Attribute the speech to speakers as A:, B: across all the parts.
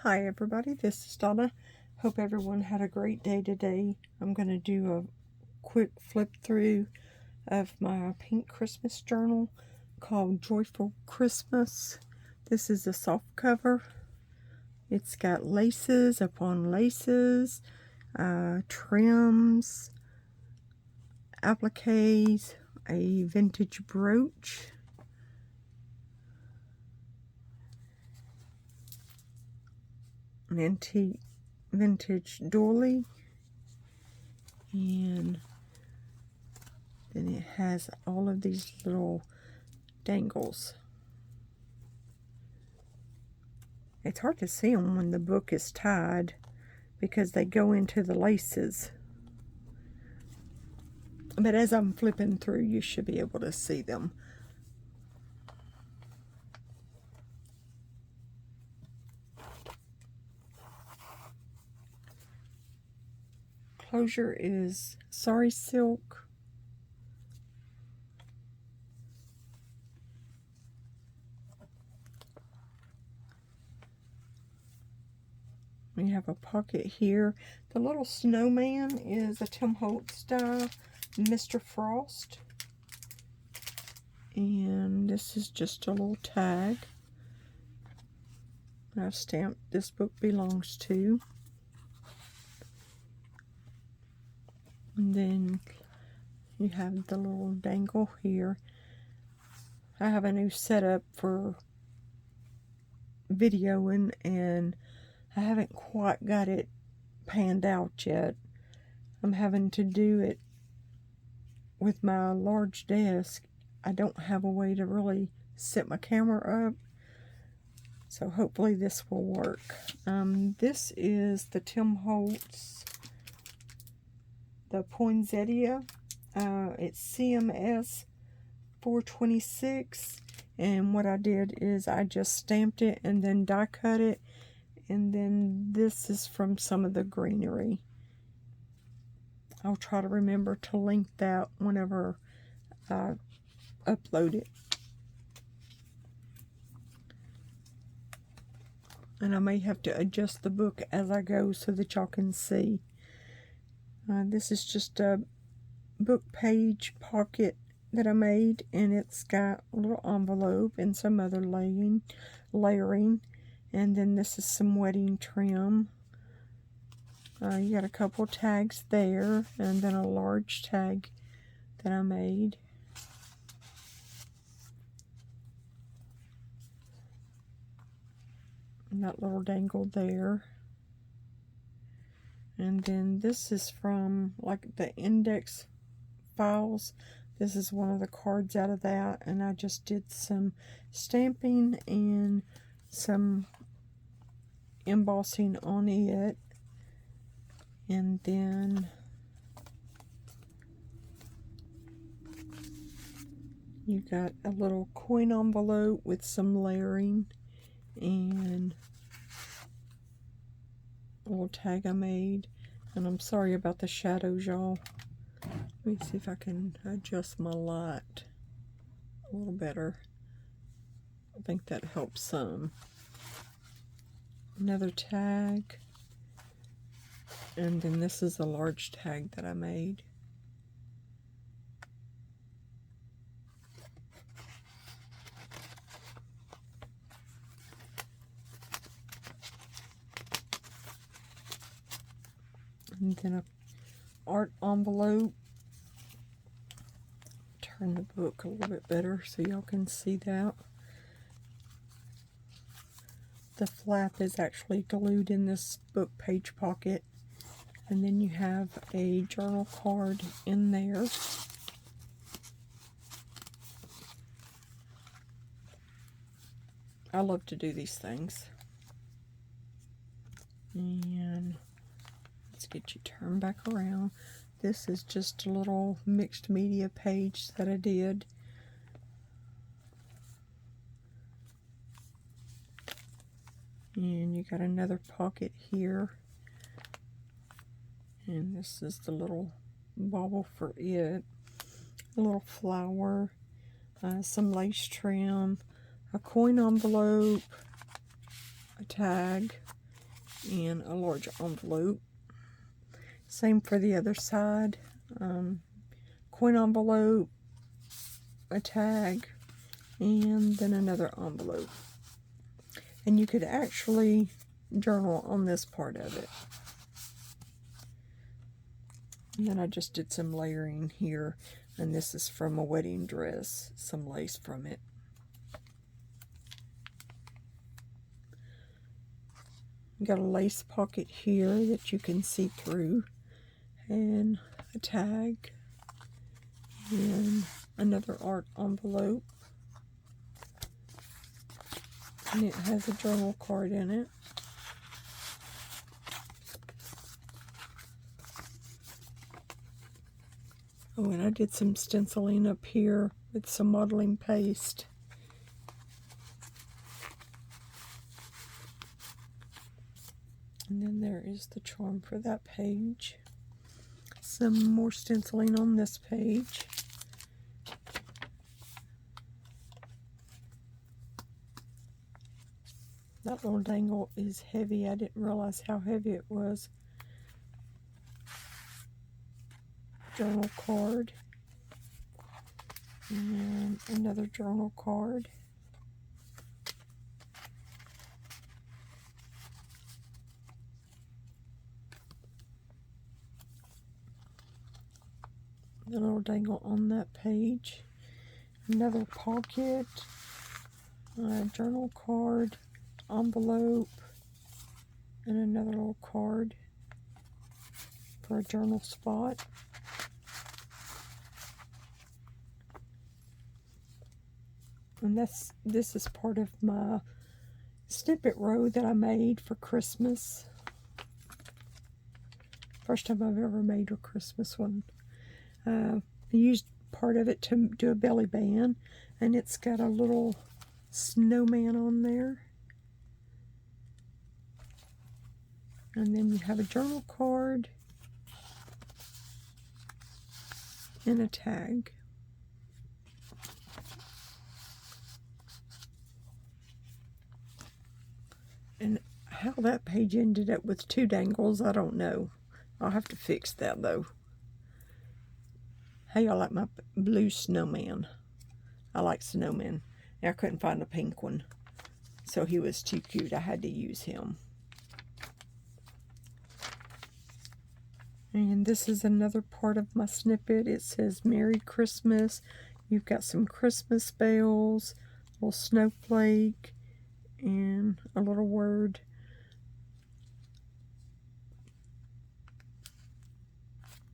A: Hi everybody, this is Donna. Hope everyone had a great day today. I'm going to do a quick flip through of my pink Christmas journal called Joyful Christmas. This is a soft cover. It's got laces upon laces, trims, appliques, a vintage brooch, an antique vintage doily, and then it has all of these little dangles. It's hard to see them when the book is tied because they go into the laces, but as I'm flipping through you should be able to see them. Closure is sari silk. We have a pocket here. The little snowman is a Tim Holtz style, Mr. Frost. And this is just a little tag. I've stamped "This book belongs to." And then you have the little dangle here. I have a new setup for videoing and I haven't quite got it panned out yet. I'm having to do it with my large desk. I don't have a way to really set my camera up, so hopefully this will work. This is the Tim Holtz, the Poinsettia. It's CMS 426, and what I did is I just stamped it and then die cut it, and then this is from some of the greenery. I'll try to remember to link that whenever I upload it. And I may have to adjust the book as I go so that y'all can see. This is just a book page pocket that I made, and it's got a little envelope and some other layering. And then this is some wedding trim. You got a couple tags there, and then a large tag that I made. And that little dangle there. And then this is from like the index files. This is one of the cards out of that, and I just did some stamping and some embossing on it. And then you got a little coin envelope with some layering and a little tag I made. And I'm sorry about the shadows, y'all. Let me see if I can adjust my light a little better. I think that helps some. Another tag. And then this is a large tag that I made. And then a art envelope. Turn the book a little bit better so y'all can see that. The flap is actually glued in this book page pocket. And then you have a journal card in there. I love to do these things. And let's get you turned back around. This is just a little mixed media page that I did. And you got another pocket here. And this is the little bauble for it. A little flower, some lace trim, a coin envelope, a tag, and a large envelope. Same for the other side. Coin envelope, a tag, and then another envelope. And you could actually journal on this part of it. And then I just did some layering here, and this is from a wedding dress, some lace from it. Got a lace pocket here that you can see through, and a tag, and another art envelope, and it has a journal card in it. Oh, and I did some stenciling up here with some modeling paste. And then there is the charm for that page. Some more stenciling on this page. That little dangle is heavy. I didn't realize how heavy it was. Journal card. And another journal card. The little dangle on that page. Another pocket. Journal card. Envelope. And another little card for a journal spot. And this is part of my snippet row that I made for Christmas. First time I've ever made a Christmas one. I used part of it to do a belly band, and it's got a little snowman on there. And then you have a journal card and a tag. And how that page ended up with two dangles, I don't know. I'll have to fix that though. How y'all like my blue snowman? I like snowmen. I couldn't find a pink one, so he was too cute. I had to use him. And this is another part of my snippet. It says Merry Christmas. You've got some Christmas bells, a little snowflake, and a little word.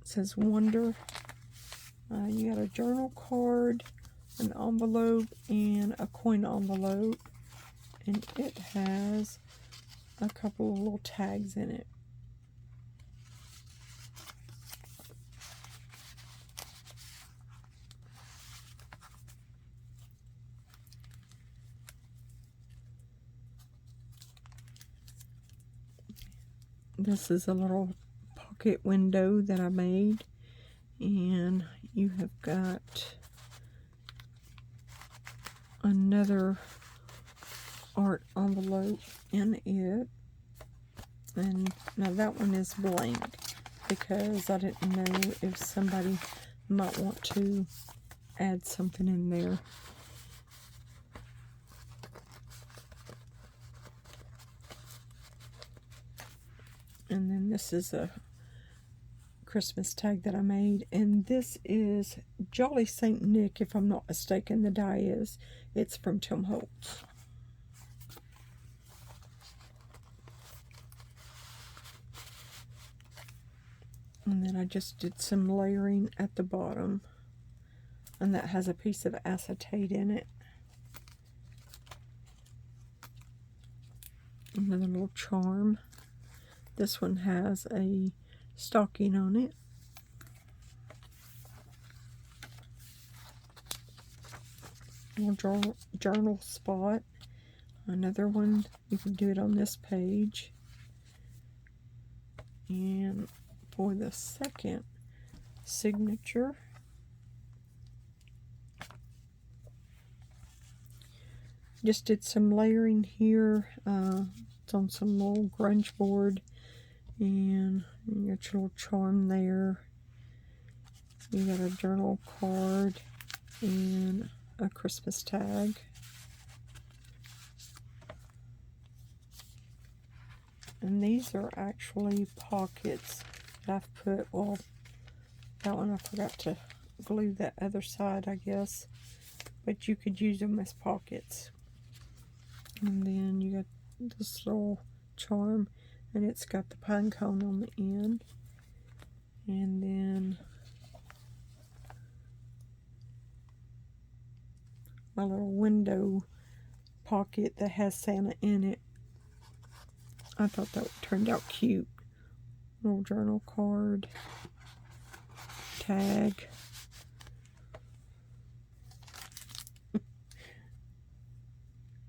A: It says wonder. You got a journal card, an envelope, and a coin envelope. And it has a couple of little tags in it. This is a little pocket window that I made, and you have got another art envelope in it, and now that one is blank because I didn't know if somebody might want to add something in there. And then this is a Christmas tag that I made, and this is Jolly Saint Nick, if I'm not mistaken. The die is. It's from Tim Holtz. And then I just did some layering at the bottom, and that has a piece of acetate in it. Another little charm. This one has a stocking on it. Little journal spot. Another one, you can do it on this page. And for the second signature, just did some layering here. It's on some little grunge board. And you got your little charm there. You got a journal card and a Christmas tag. And these are actually pockets that I've put, well, that one I forgot to glue that other side, I guess. But you could use them as pockets. And then you got this little charm, and it's got the pine cone on the end. And then my little window pocket that has Santa in it. I thought that turned out cute. Little journal card, tag.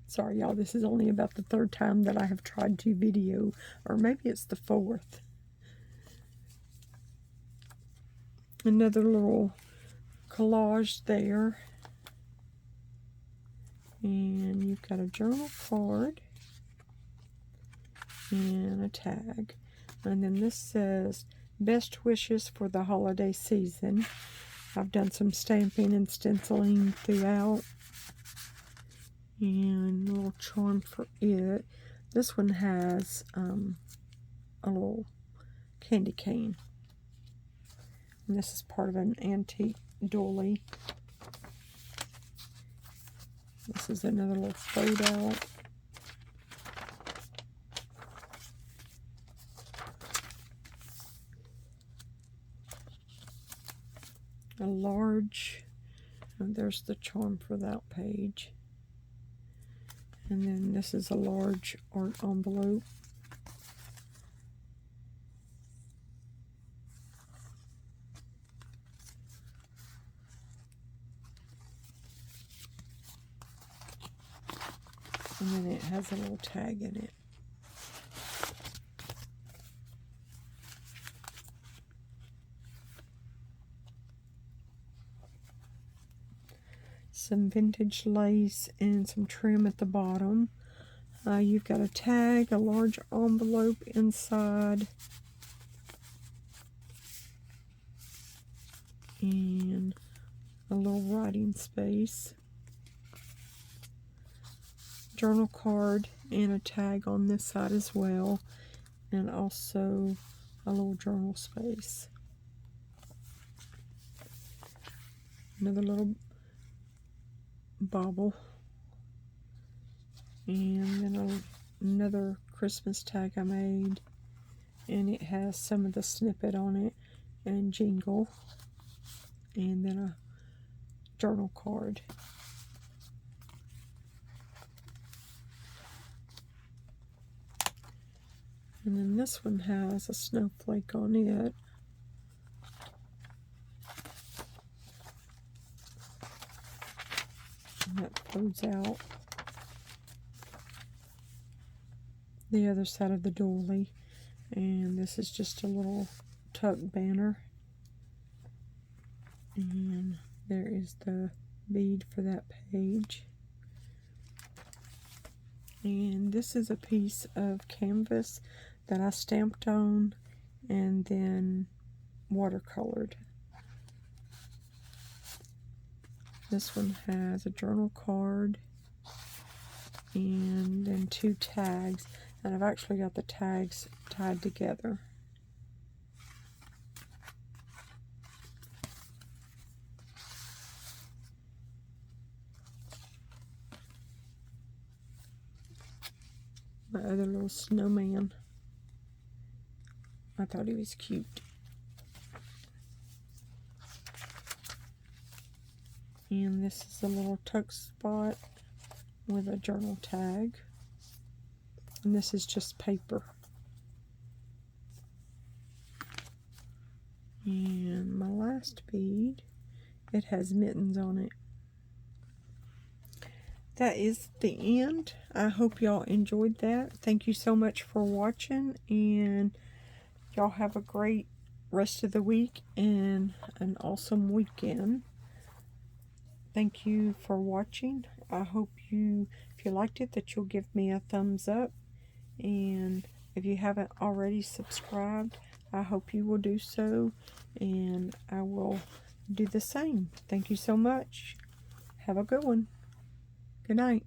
A: Sorry, y'all, this is only about the third time that I have tried to video, or maybe it's the fourth. Another little collage there. And you've got a journal card and a tag. And then this says, best wishes for the holiday season. I've done some stamping and stenciling throughout. And a little charm for it. This one has a little candy cane. And this is part of an antique doily. This is another little fold out. A large, and there's the charm for that page. And then this is a large art envelope. And then it has a little tag in it. Some vintage lace and some trim at the bottom. You've got a tag, a large envelope inside, and a little writing space. Journal card and a tag on this side as well, and also a little journal space. Another little bauble, and then another Christmas tag I made, and it has some of the snippet on it and jingle, and then a journal card. And then this one has a snowflake on it. And that folds out the other side of the doily. And this is just a little tuck banner. And there is the bead for that page. And this is a piece of canvas that I stamped on and then watercolored. This one has a journal card and then two tags, and I've actually got the tags tied together. My other little snowman. I thought he was cute. And this is a little tuck spot with a journal tag. And this is just paper. And my last bead, it has mittens on it. That is the end. I hope y'all enjoyed that. Thank you so much for watching, and y'all have a great rest of the week and an awesome weekend. Thank you for watching. I hope if you liked it, that you'll give me a thumbs up. And if you haven't already subscribed, I hope you will do so, and I will do the same. Thank you so much. Have a good one. Good night.